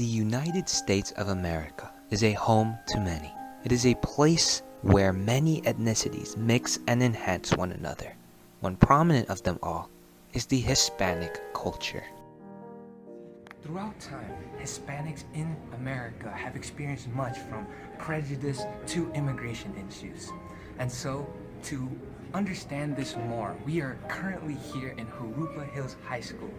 The United States of America is a home to many. It is a place where many ethnicities mix and enhance one another. One prominent of them all is the Hispanic culture. Throughout time, Hispanics in America have experienced much from prejudice to immigration issues. And so, to understand this more, we are currently here in Jurupa Hills High School,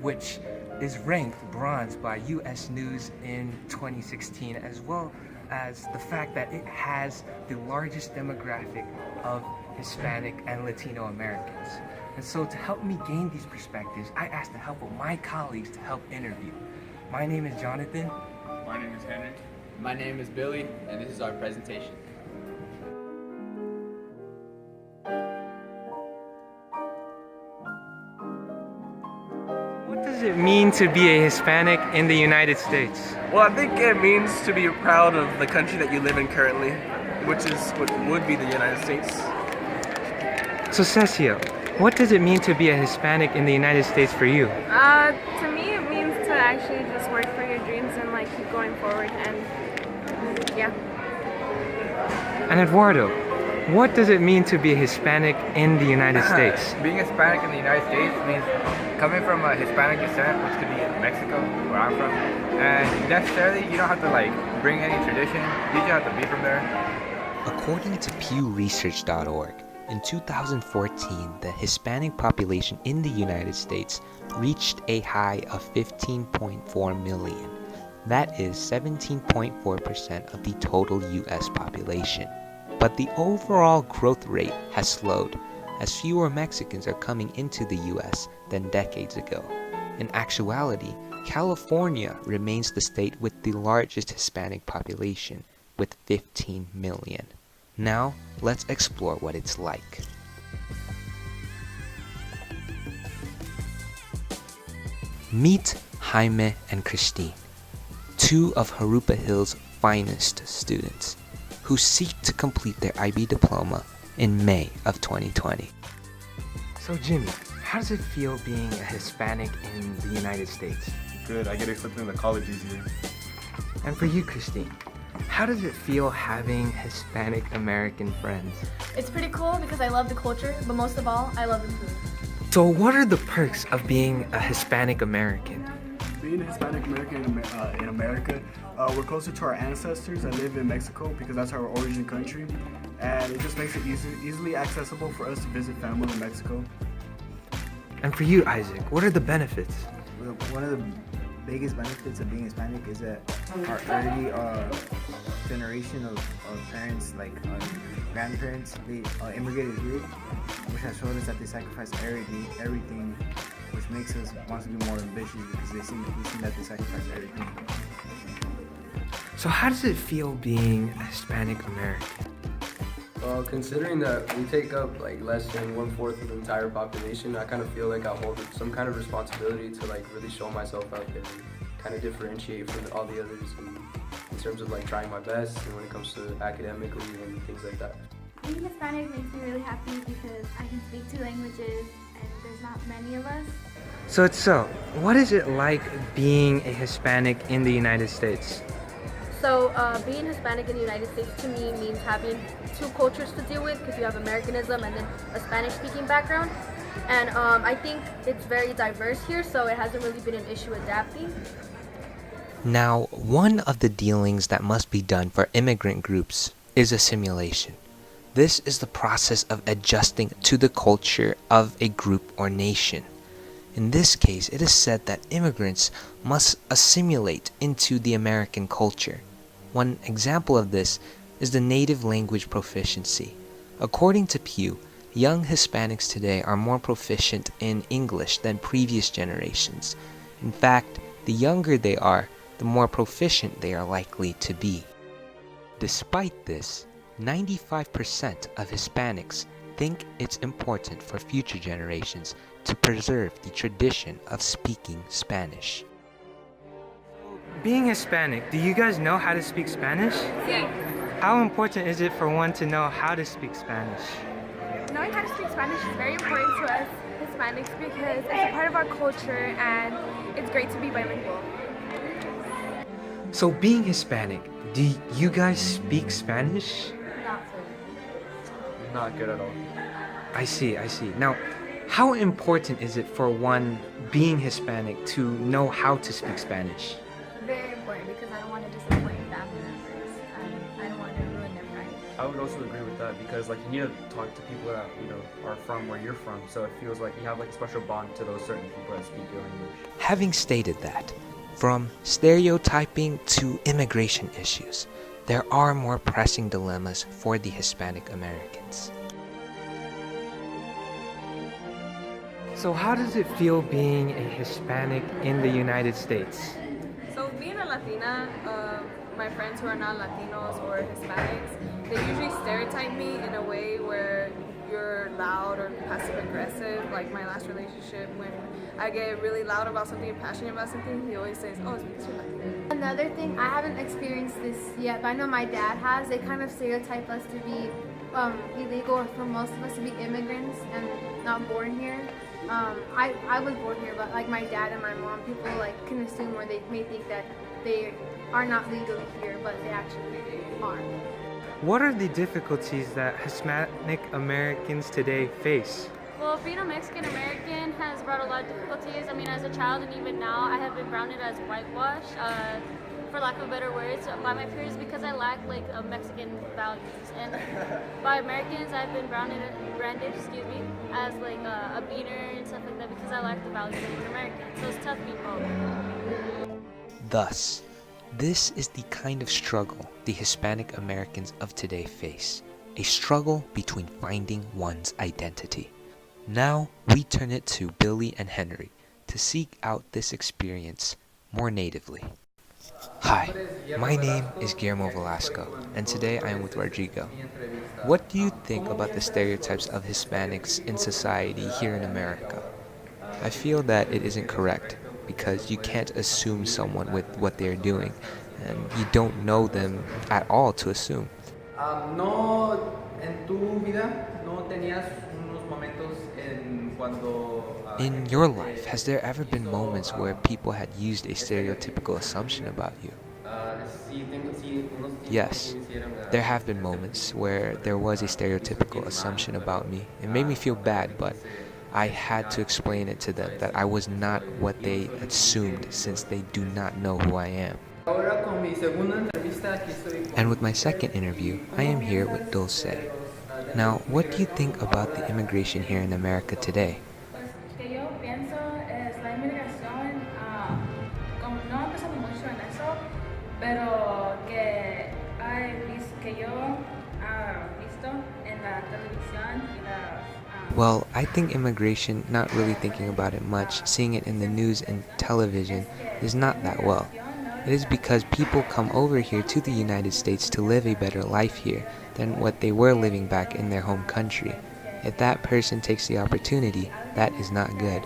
which is ranked bronze by US News in 2016, as well as the fact that it has the largest demographic of Hispanic and Latino Americans. And so to help me gain these perspectives, I asked the help of my colleagues to help interview. My name is Jonathan. My name is Henry. My name is Billy, and this is our presentation. What does it mean to be a Hispanic in the United States? Well, I think it means to be proud of the country that you live in currently, which is what would be the United States. So Cecil, what does it mean to be a Hispanic in the United States for you? To me, it means to actually just work for your dreams and keep going forward, and yeah. And Eduardo, what does it mean to be a Hispanic in the United States? Being Hispanic in the United States means coming from a Hispanic descent, which could be in Mexico, where I'm from, and necessarily you don't have to bring any tradition, you just have to be from there. According to PewResearch.org, in 2014, the Hispanic population in the United States reached a high of 15.4 million. That is 17.4% of the total US population. But the overall growth rate has slowed, as fewer Mexicans are coming into the US than decades ago. In actuality, California remains the state with the largest Hispanic population, with 15 million. Now, let's explore what it's like. Meet Jaime and Christine, two of Jurupa Hills' finest students, who seek to complete their IB diploma in May of 2020. So Jimmy, how does it feel being a Hispanic in the United States? Good, I get accepted into college easier. And for you, Christine, how does it feel having Hispanic American friends? It's pretty cool because I love the culture, but most of all, I love the food. So what are the perks of being a Hispanic American? Being a Hispanic American in America, we're closer to our ancestors that live in Mexico because that's our origin country, and it just makes it easily accessible for us to visit family in Mexico. And for you, Isaac, what are the benefits? One of the biggest benefits of being Hispanic is that our early generation of parents, grandparents, they immigrated here, which has showed us that they sacrifice everything, which makes us want to be more ambitious because we see that they sacrifice everything. So how does it feel being a Hispanic American? Well, considering that we take up less than 1/4 of the entire population, I kind of feel like I hold some kind of responsibility to really show myself out there and kind of differentiate from all the others in terms of trying my best and when it comes to academically and things like that. Being Hispanic makes me really happy because I can speak 2 languages and there's not many of us. So, what is it like being a Hispanic in the United States? So being Hispanic in the United States to me means having 2 cultures to deal with, because you have Americanism and then a Spanish-speaking background. And I think it's very diverse here, so it hasn't really been an issue adapting. Now, one of the dealings that must be done for immigrant groups is assimilation. This is the process of adjusting to the culture of a group or nation. In this case, it is said that immigrants must assimilate into the American culture. One example of this is the native language proficiency. According to Pew, young Hispanics today are more proficient in English than previous generations. In fact, the younger they are, the more proficient they are likely to be. Despite this, 95% of Hispanics think it's important for future generations to preserve the tradition of speaking Spanish. Being Hispanic, do you guys know how to speak Spanish? Sí. How important is it for one to know how to speak Spanish? Knowing how to speak Spanish is very important to us Hispanics because it's a part of our culture and it's great to be bilingual. So being Hispanic, do you guys speak Spanish? Not fully. Not good at all. I see. Now, how important is it for one being Hispanic to know how to speak Spanish? Very important because I don't want to disappoint family members and I don't want to ruin their Friday. I would also agree with that because like you need to talk to people that are from where you're from, so it feels like you have like a special bond to those certain people that speak your language. Having stated that, from stereotyping to immigration issues, there are more pressing dilemmas for the Hispanic Americans. So how does it feel being a Hispanic in the United States? So being a Latina, my friends who are not Latinos or Hispanics, they usually stereotype me in a way where you're loud or passive aggressive. Like my last relationship, when I get really loud about something and passionate about something, he always says, "Oh, it's because you're Latina." Another thing, I haven't experienced this yet, but I know my dad has. They kind of stereotype us to be illegal, or for most of us to be immigrants and not born here. I was born here, but like my dad and my mom, people like can assume, or they may think that they are not legally here, but they actually are. What are the difficulties that Hispanic Americans today face? Well, being a Mexican American has brought a lot of difficulties. I mean, as a child and even now, I have been branded as whitewashed, for lack of better words, by my peers because I lack like Mexican values. And by Americans, I've been branded as like a beaner and stuff like that because I lack the values of an American. So it's tough being both. Thus, this is the kind of struggle the Hispanic Americans of today face. A struggle between finding one's identity. Now, we turn it to Billy and Henry to seek out this experience more natively. Hi, my name is Guillermo Velasco, and today I am with Rodrigo. What do you think about the stereotypes of Hispanics in society here in America? I feel that it isn't correct, because you can't assume someone with what they're doing, and you don't know them at all to assume. No, en tu vida no tenías unos momentos en cuando. In your life, has there ever been moments where people had used a stereotypical assumption about you? Yes, there have been moments where there was a stereotypical assumption about me. It made me feel bad, but I had to explain it to them that I was not what they assumed since they do not know who I am. And with my second interview, I am here with Dulce. Now, what do you think about the immigration here in America today? Que yo pienso es la inmigración, como no empezamos mucho en eso, pero que yo visto en la televisión y la. Well, I think immigration, not really thinking about it much, seeing it in the news and television, is not that well. It is because people come over here to the United States to live a better life here than what they were living back in their home country. If that person takes the opportunity, that is not good.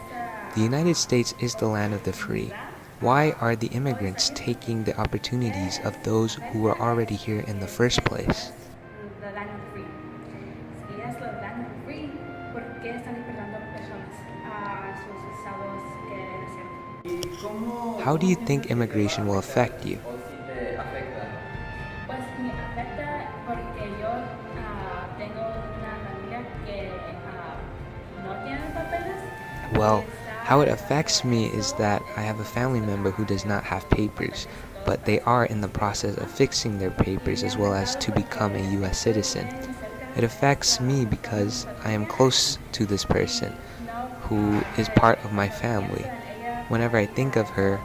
The United States is the land of the free. Why are the immigrants taking the opportunities of those who were already here in the first place? The land of the free. Si es la land of the free, ¿por qué están deportando personas a sus estados que nacieron? How do you think immigration will affect you? Pues me afecta porque yo tengo una familia que no tiene papeles. Well, how it affects me is that I have a family member who does not have papers, but they are in the process of fixing their papers as well as to become a U.S. citizen. It affects me because I am close to this person who is part of my family. Whenever I think of her,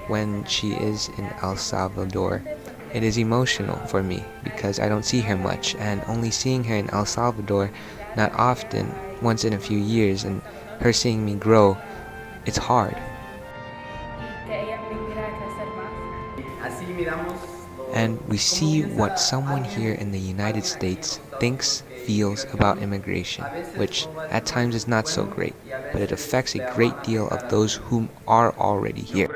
when she is in El Salvador, it is emotional for me because I don't see her much, and only seeing her in El Salvador, not often, once in a few years, and her seeing me grow, it's hard. And we see what someone here in the United States thinks, feels about immigration, which at times is not so great, but it affects a great deal of those whom are already here.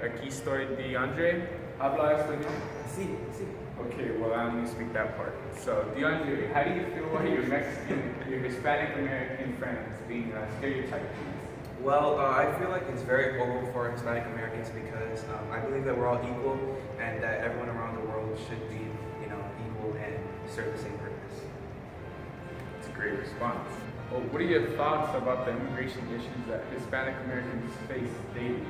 Aquí estoy DeAndre. ¿Habla español? Sí, sí. Okay, well I only speak that part. So DeAndre, how do you feel about your Hispanic American friends being stereotyped? Well, I feel like it's very vocal for Hispanic Americans because I believe that we're all equal and that everyone around the world should be, equal and serve the same purpose. That's a great response. Well, what are your thoughts about the immigration issues that Hispanic Americans face daily?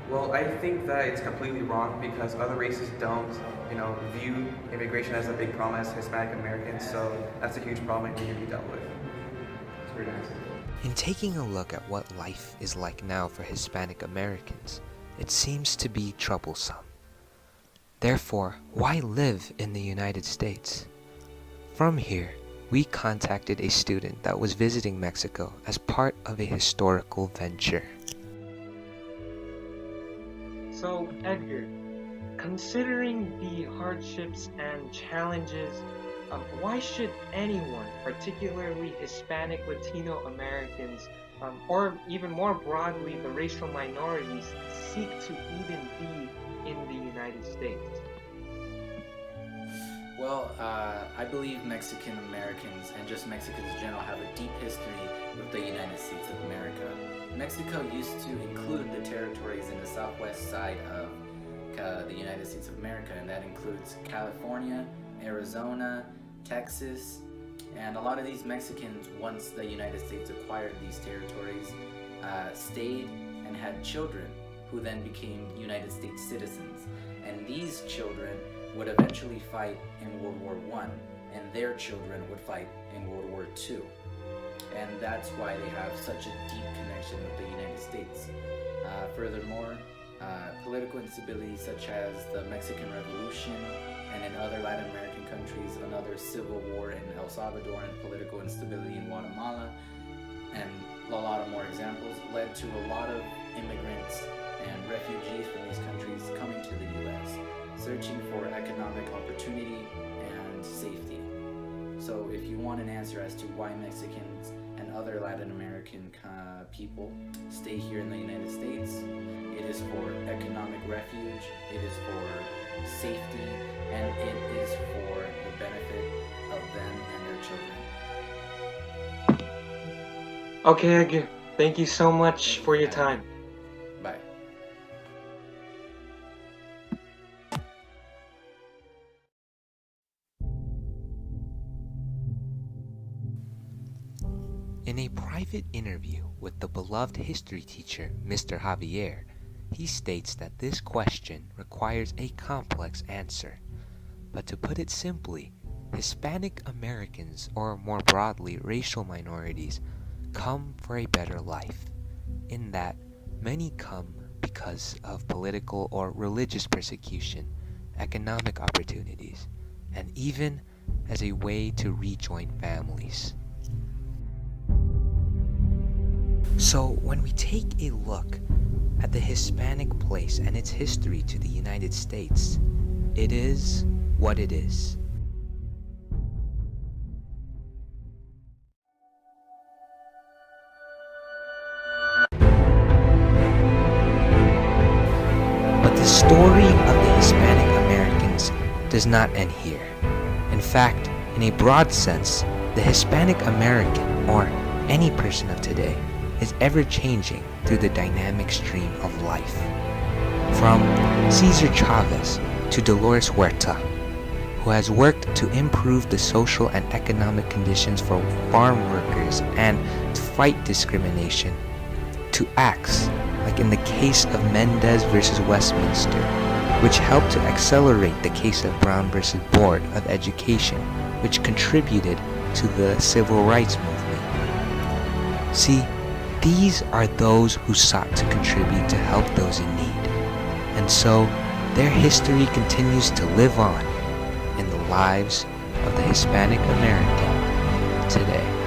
Well, I think that it's completely wrong because other races don't, view immigration as a big problem as Hispanic Americans, so that's a huge problem that needs to be dealt with. That's a great answer. In taking a look at what life is like now for Hispanic Americans, it seems to be troublesome. Therefore, why live in the United States? From here, we contacted a student that was visiting Mexico as part of a historical venture. So, Edgar, considering the hardships and challenges, why should anyone, particularly Hispanic, Latino Americans, or even more broadly the racial minorities, seek to even be in the United States? Well, I believe Mexican Americans and just Mexicans in general have a deep history with the United States of America. Mexico used to include the territories in the southwest side of the United States of America, and that includes California, Arizona, Texas, and a lot of these Mexicans, once the United States acquired these territories, stayed and had children who then became United States citizens. And these children would eventually fight in World War I, and their children would fight in World War II. And that's why they have such a deep connection with the United States. Furthermore, political instability such as the Mexican Revolution and in other Latin American countries, another civil war in El Salvador, and political instability in Guatemala, and a lot of more examples, led to a lot of immigrants and refugees from these countries coming to the U.S., searching for economic opportunity and safety. So if you want an answer as to why Mexicans and other Latin American people stay here in the United States, it is for economic refuge, it is for safety, and it is for the benefit of them and their children. Okay, Edgar, thank you so much for your time. Bye. In a private interview with the beloved history teacher, Mr. Javier, he states that this question requires a complex answer. But to put it simply, Hispanic Americans, or more broadly racial minorities, come for a better life, in that many come because of political or religious persecution, economic opportunities, and even as a way to rejoin families. So when we take a look at the Hispanic place and its history to the United States, it is what it is. But the story of the Hispanic Americans does not end here. In fact, in a broad sense, the Hispanic American, or any person of today, is ever-changing through the dynamic stream of life. From Cesar Chavez to Dolores Huerta, who has worked to improve the social and economic conditions for farm workers and to fight discrimination, to acts like in the case of Mendez versus Westminster, which helped to accelerate the case of Brown versus Board of Education, which contributed to the Civil Rights Movement. See, these are those who sought to contribute to help those in need, and so their history continues to live on in the lives of the Hispanic American today.